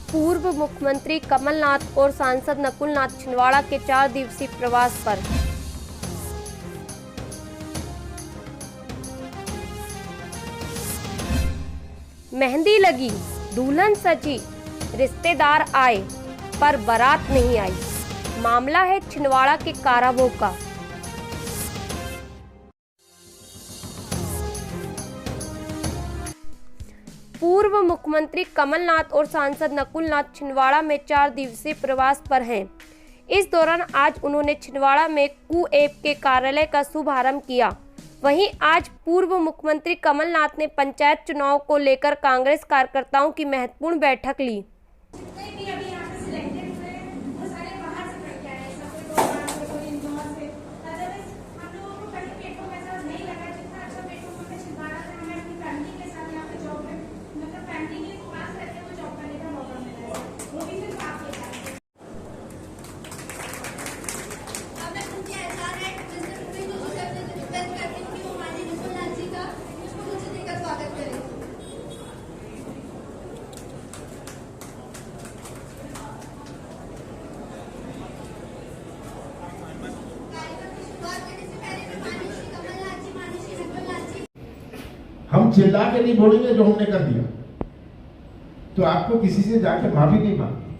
पूर्व मुख्यमंत्री कमलनाथ और सांसद नकुलनाथ छिंदवाड़ा के 4 दिवसीय प्रवास पर। मेहंदी लगी, दुल्हन सजी, रिश्तेदार आए पर बारात नहीं आई। मामला है छिंदवाड़ा के काराभोग का। पूर्व मुख्यमंत्री कमलनाथ और सांसद नकुलनाथ छिंदवाड़ा में 4 दिवसीय प्रवास पर हैं। इस दौरान आज उन्होंने छिंदवाड़ा में कूएप के कार्यालय का शुभारंभ किया। वहीं आज पूर्व मुख्यमंत्री कमलनाथ ने पंचायत चुनाव को लेकर कांग्रेस कार्यकर्ताओं की महत्वपूर्ण बैठक ली। हम चिल्ला के नहीं बोलेंगे जो हमने कर दिया, तो आपको किसी से जाके माफी नहीं मांगनी।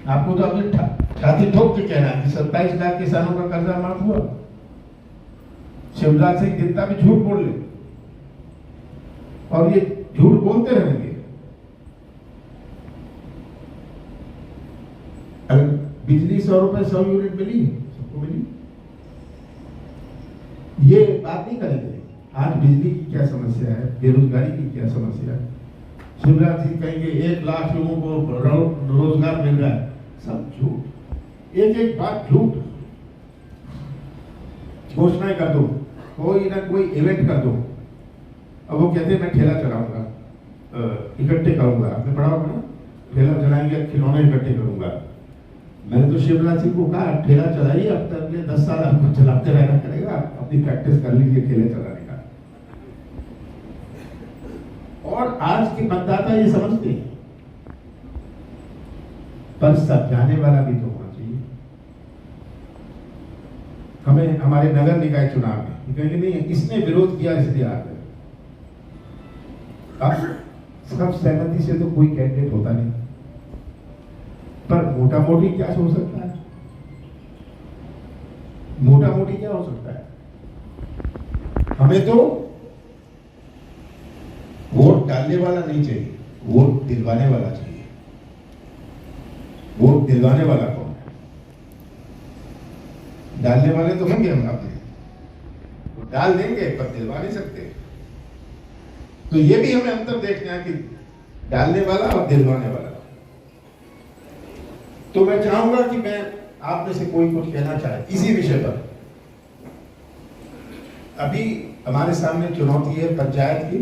आपको तो अपने छाती ठोक के कहना है कि 27 लाख किसानों का कर्जा माफ हुआ। शिवराज सिंह जितना भी झूठ बोल ले और ये झूठ बोलते रहेंगे। अगर बिजली 100 रुपए 100 यूनिट मिली, सबको मिली, ये बात नहीं करेंगे। आज बिजली की क्या समस्या है, बेरोजगारी की क्या समस्या है, शिवराज सिंह कहेंगे 1 लाख लोगों को रोजगार मिल रहा है, सब झूठ। एक एक बात झूठ। घोषणाएं कर दो, कोई ना कोई इवेंट कर दो। अब वो कहते हैं मैं ठेला चलाऊंगा, इकट्ठे करूंगा। आपने पढ़ा होगा ना, ठेला चलाएंगे, खिलौने इकट्ठे करूंगा। मैंने तो शिवराज सिंह को कहा ठेला चलाइए, अब तक अगले 10 साल आपको चलाते रहना पड़ेगा, अपनी प्रैक्टिस कर लीजिए ठेले चलाने का। और आज के मतदाता ये समझते हैं, पर समझाने वाला भी तो होना चाहिए। हमें हमारे नगर निकाय चुनाव में कहेंगे नहीं इसने विरोध किया इसलिए आ गए। अब सब सहमति से तो कोई कैंडिडेट होता नहीं, पर मोटा मोटी क्या हो सकता है, मोटा मोटी क्या हो सकता है। हमें तो वोट डालने वाला नहीं चाहिए, वोट दिलवाने वाला चाहिए। वोट दिलवाने वाला कौन है? डालने वाले तो होंगे हम अपने, तो डाल देंगे पर दिलवा नहीं सकते। तो ये भी हमें अंतर देखना है कि डालने वाला और दिलवाने वाला। तो मैं चाहूंगा कि मैं आप में से कोई कुछ कहना चाहे इसी विषय पर। अभी हमारे सामने चुनौती है पंचायत की।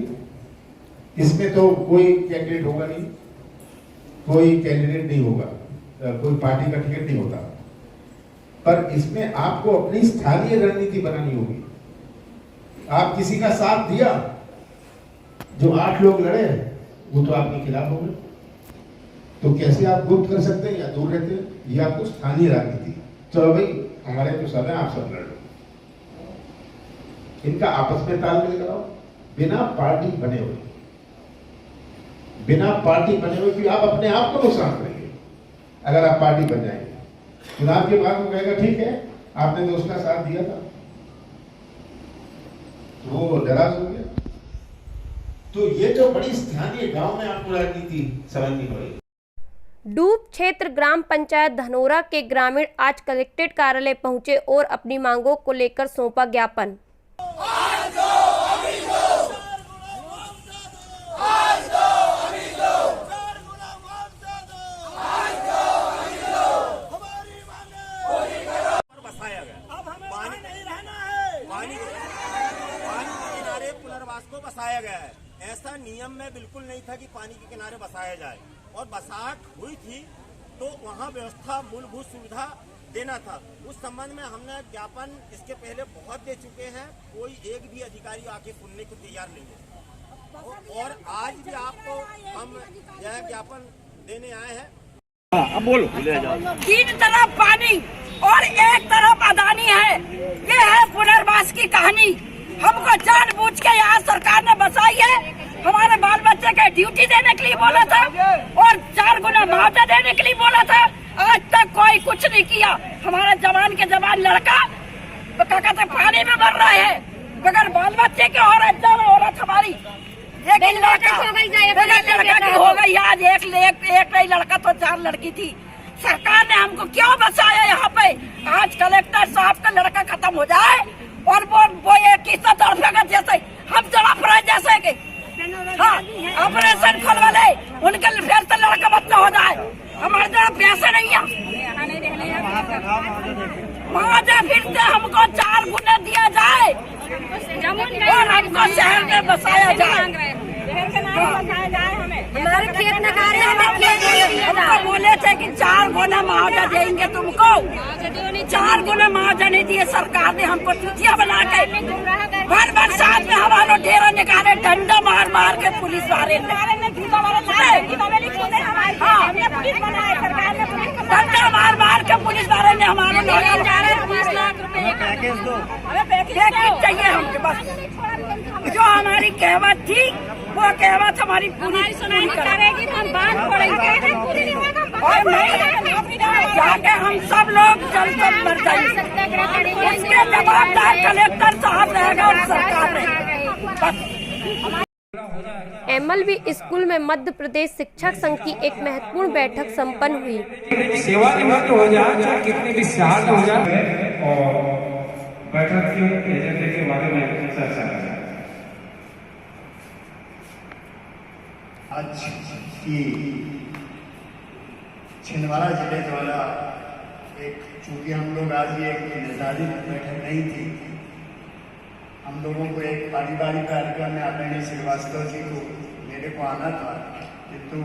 इसमें तो कोई कैंडिडेट होगा नहीं, कोई कैंडिडेट नहीं होगा, कोई पार्टी का टिकट नहीं होता, पर इसमें आपको अपनी स्थानीय रणनीति बनानी होगी। आप किसी का साथ दिया, जो 8 लोग लड़े वो तो आपके खिलाफ हो गए, तो कैसे आप गुप्त कर सकते हैं या दूर रहते हैं, ये आपको स्थानीय राजनीति। चलो भाई हमारे तो सब है, आप सब लड़ लो, इनका आपस में तालमेल कराओ, बिना पार्टी बने हुए, बिना पार्टी बने हुए, कि आप अपने आप को नुकसान करेंगे अगर आप पार्टी बन जाएंगे। चुनाव के बाद वो कहेगा ठीक है आपने तो उसका साथ दिया था, तो वो नाराज हो गया। तो ये जो बड़ी स्थानीय गांव में आपको राजनीति समझनी पड़ेगी। डूब क्षेत्र ग्राम पंचायत धनोरा के ग्रामीण आज कलेक्ट्रेट कार्यालय पहुंचे और अपनी मांगों को लेकर सौंपा ज्ञापन। को बसाया गया है, ऐसा नियम में बिल्कुल नहीं था कि पानी के किनारे बसाया जाए, और बसाहट हुई थी तो वहाँ व्यवस्था मूलभूत सुविधा देना था। उस संबंध में हमने ज्ञापन इसके पहले बहुत दे चुके हैं, कोई एक भी अधिकारी आके सुनने को तैयार नहीं है। और आज भी आपको हम यह ज्ञापन देने आए हैं। अब बोलो। तीन तरफ पानी और एक तरफ अदानी है। ये है पुनर्वास की कहानी। हमको जानबूझ के यहाँ सरकार ने बसाई है। हमारे बाल बच्चे के ड्यूटी देने के लिए बोला था और 4 गुना मुआवजा देने के लिए बोला था। आज तक कोई कुछ नहीं किया। हमारा जवान के जवान लड़का क्या कहते पानी में मर रहे हैं बगैर बाल बच्चे के। औरत हमारी एक लड़का की हो गई आज। एक नहीं लड़का तो 4 लड़की थी। सरकार ने हमको क्यों बसाया यहाँ पे? आज कलेक्टर साहब का लड़का खत्म हो जाए और वो एक किस्सा तड़फेगा जैसे हम तड़प रहे जैसे कि हाँ ऑपरेशन खोलवा ले उनके फिर से लड़का बच्चा हो जाए। हमारे तरफ पैसे नहीं है। मुआवजा फिर से हमको 4 गुना दिया जाए और हमको शहर में बसाया जाए। हमारे खेत नकारे हमको बोले थे कि 4 गुना मुआवजा देंगे तुमको। 4 गुना मुआवजा नहीं दिए सरकार ने। हमको चुतिया बना के हर बरसात में हमारा डेरा निकाले डंडा मार मार के पुलिस वाले डंडा मार मार के पुलिस वाले ने हमारे 20 लाख रुपए पैकेज चाहिए हमके बस। जो हमारी कहवत थी वो कहवत हमारी पूरी सुनाई करेगी तो हम बांध पड़ेंगे और नहीं जाके हम सब लोग जल सब मर जाएंगे। इसके जवाबदार कलेक्टर साहब रहेगा और सरकार रहेगी। एमएलबी स्कूल में मध्य प्रदेश शिक्षक संघ की एक महत्वपूर्ण बैठक संपन्न हुई। सेवा निवृत्त हो जाए चाहे कितने भी साल हो जाए और बैठक के एजेंडे के बारे में चर्चा करें। आज की छिंदवाड़ा जिले द्वारा चूंकि हम लोग आज ये निर्धारित बैठक नहीं थी, हम लोगों को एक पारिवारिक कार्यक्रम में आदरणीय श्रीवास्तव जी को मेरे को आना था, किंतु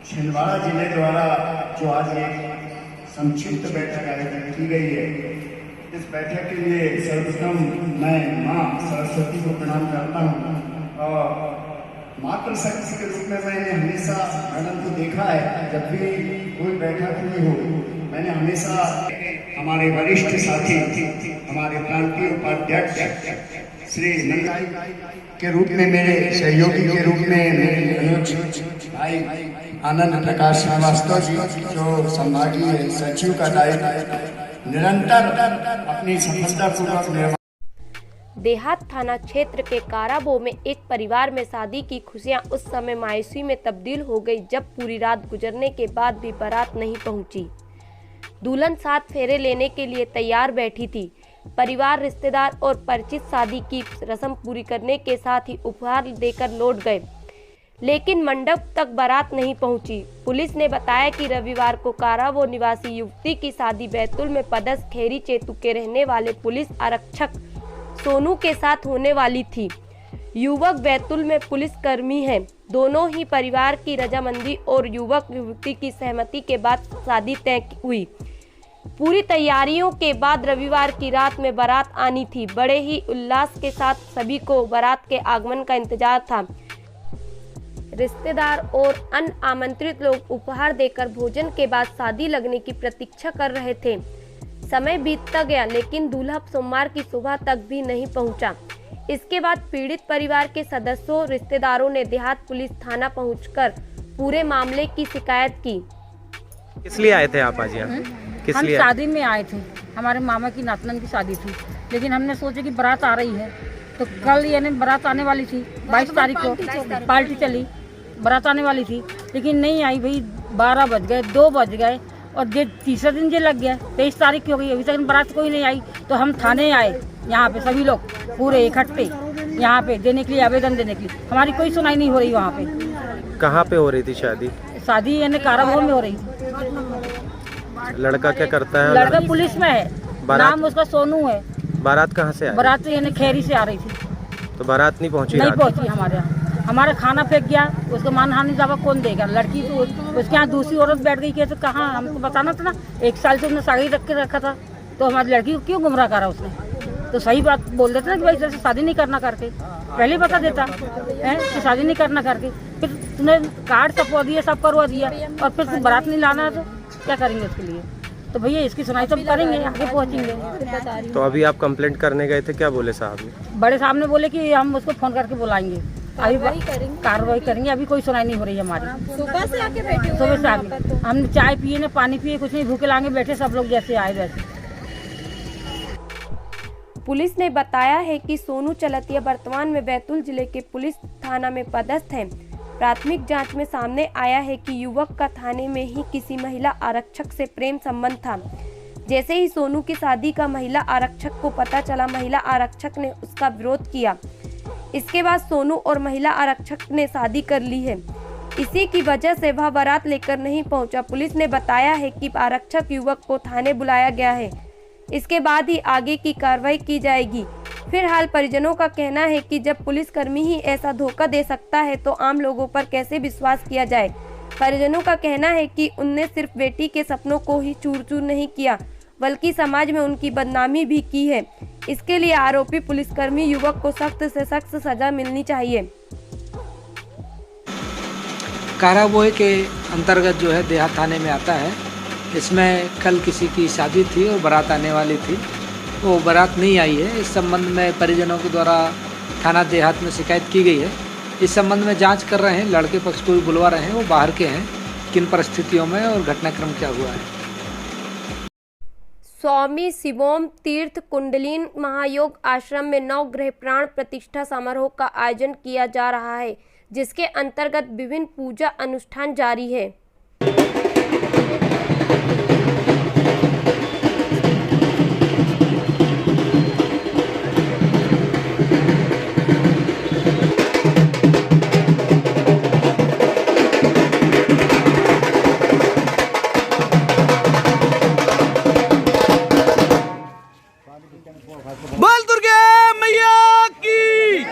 छिंदवाड़ा जिले द्वारा जो आज एक संक्षिप्त बैठक आयोजित की गई है, इस बैठक के लिए सर्वप्रथम मैं माँ सरस्वती को प्रणाम करता हूँ। और मातृशक्ति के रूप में मैंने हमेशा मैडम को देखा है। जब भी कोई बैठक हुई हो मैंने हमेशा हमारे वरिष्ठ साथी हमारे प्रांतीय उपाध्यक्ष श्री नंदाई के रूप में, मेरे सहयोगी के रूप में मेरे अनुज भाई आनंद प्रकाश श्रीवास्तव जी जो संभागीय सचिव का दायित्व निरंतर अपनी सफलतापूर्वक निर्वहन। देहात थाना क्षेत्र के काराबो में एक परिवार में शादी की खुशियां उस समय मायूसी में तब्दील हो गई जब पूरी रात गुजरने के बाद भी बारात नहीं पहुंची। दुल्हन 7 फेरे लेने के लिए तैयार बैठी थी। परिवार, रिश्तेदार और परिचित शादी की रस्म पूरी करने के साथ ही उपहार देकर लौट गए, लेकिन मंडप तक बारात नहीं पहुंची। पुलिस ने बताया कि रविवार को काराबो निवासी युवती की शादी बैतूल में पदस्थ खेरी चेतु के रहने वाले पुलिस आरक्षक सोनू के साथ होने वाली थी। युवक बैतूल में पुलिस कर्मी है। दोनों ही परिवार की रजामंदी और युवक युवती की सहमति के बाद शादी तय हुई। पूरी तैयारियों के बाद रविवार की रात में बारात आनी थी। बड़े ही उल्लास के साथ सभी को बारात के आगमन का इंतजार था। रिश्तेदार और अन्य आमंत्रित लोग उपहार देकर भोजन के बाद शादी लगने की प्रतीक्षा कर रहे थे। समय बीतता गया, लेकिन दूल्हा सोमवार की सुबह तक भी नहीं पहुंचा। इसके बाद पीड़ित परिवार के सदस्यों, रिश्तेदारों ने देहात पुलिस थाना पहुंचकर पूरे मामले की शिकायत की। किस लिए आए थे आप आज यहाँ? किस लिए? हम शादी में आए थे। हमारे मामा की नातनन की शादी थी, लेकिन हमने सोचा कि बारात आ रही है तो कल यानी बारात आने वाली थी। 22 तारीख को पार्टी चली, बारात आने वाली थी, लेकिन नहीं आई भाई। 12 बज गए, 2 बज गए और तीसरा दिन जो लग गया। 23 तारीख की हो गई, अभी तक बारात कोई नहीं आई। तो हम थाने आए, यहाँ पे सभी लोग पूरे इकट्ठे यहाँ पे देने के लिए, आवेदन देने के लिए। हमारी कोई सुनाई नहीं हो रही वहाँ पे। कहाँ पे हो रही थी शादी? शादी यानी काराबोल में हो रही थी। लड़का क्या करता है? लड़का पुलिस में है, नाम उसका सोनू है। बारात कहाँ से आई? बारात यानी खेरी से आ रही थी। तो बारात नहीं पहुँची? नहीं पहुँची हमारे यहाँ। हमारा खाना फेंक गया, उसको मानहानि दावा कौन देगा? लड़की तो उसके यहाँ दूसरी औरत बैठ गई कि तो कहाँ, हमको बताना था ना। 1 साल से उसने साड़ी रख के रखा था, तो हमारी लड़की को क्यों गुमराह करा उसने? तो सही बात बोल देते ना कि भाई जैसे शादी नहीं करना करके। पहले ही बता देता है कि शादी नहीं करना करके, फिर तूने कार्ड छपवा दिया, सब करवा दिया और फिर तू बारात नहीं लाना तो क्या करेंगे उसके लिए? तो भैया इसकी सुनाई तो करेंगे, आगे पहुँचेंगे। तो अभी आप कंप्लेंट करने गए थे, क्या बोले साहब ने? बड़े साहब ने बोले कि हम उसको फोन करके बुलाएंगे, अभी कार्रवाई करेंगे। अभी कोई सुनाई नहीं हो रही है हमारी। सुबह से आके बैठे, सुबह से आके हमने चाय पिए ना पानी पिए, कुछ नहीं, भूखे लांगे बैठे सब लोग जैसे आए वैसे। पुलिस ने बताया है कि सोनू चलतिया वर्तमान में बैतूल जिले के पुलिस थाना में पदस्थ हैं। प्राथमिक जांच में सामने आया है कि युवक का थाने में ही किसी महिला आरक्षक से प्रेम संबंध था। जैसे ही सोनू की शादी का महिला आरक्षक को पता चला, महिला आरक्षक ने उसका विरोध किया। इसके बाद सोनू और महिला आरक्षक ने शादी कर ली है। इसी की वजह से वह बारात लेकर नहीं पहुंचा। पुलिस ने बताया है कि आरक्षक युवक को थाने बुलाया गया है, इसके बाद ही आगे की कार्रवाई की जाएगी। फिलहाल परिजनों का कहना है कि जब पुलिसकर्मी ही ऐसा धोखा दे सकता है तो आम लोगों पर कैसे विश्वास किया जाए। परिजनों का कहना है कि उनने सिर्फ बेटी के सपनों को ही चूर-चूर नहीं किया, बल्कि समाज में उनकी बदनामी भी की है। इसके लिए आरोपी पुलिसकर्मी युवक को सख्त से सख्त सजा मिलनी चाहिए। काराबोई के अंतर्गत जो है देहात थाने में आता है। इसमें कल किसी की शादी थी और बारात आने वाली थी, वो बारात नहीं आई है। इस संबंध में परिजनों के द्वारा थाना देहात में शिकायत की गई है। इस संबंध में जांच कर रहे हैं, लड़के पक्ष को भी बुलवा रहे हैं, वो बाहर के हैं, किन परिस्थितियों में और घटनाक्रम क्या हुआ है। स्वामी शिवोम तीर्थ कुंडलिन महायोग आश्रम में नवग्रह प्राण प्रतिष्ठा समारोह का आयोजन किया जा रहा है, जिसके अंतर्गत विभिन्न पूजा अनुष्ठान जारी है। बोल दुर्गा मैया की।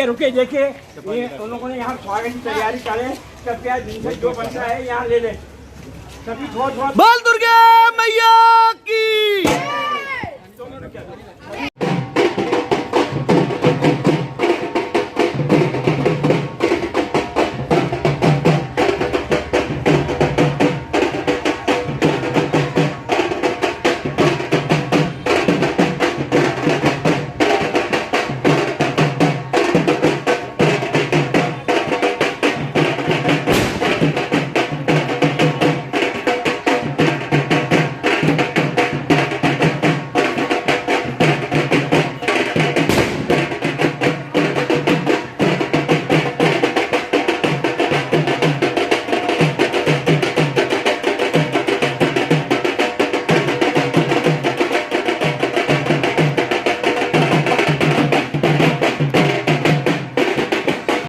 रुकिए देखिए, ये उन लोगों ने यहाँ स्वागत की तैयारी करे, सब क्या जिनसे जो बनता है यहाँ ले ले। सभी थोड़ा बोल दुर्गा मैया की।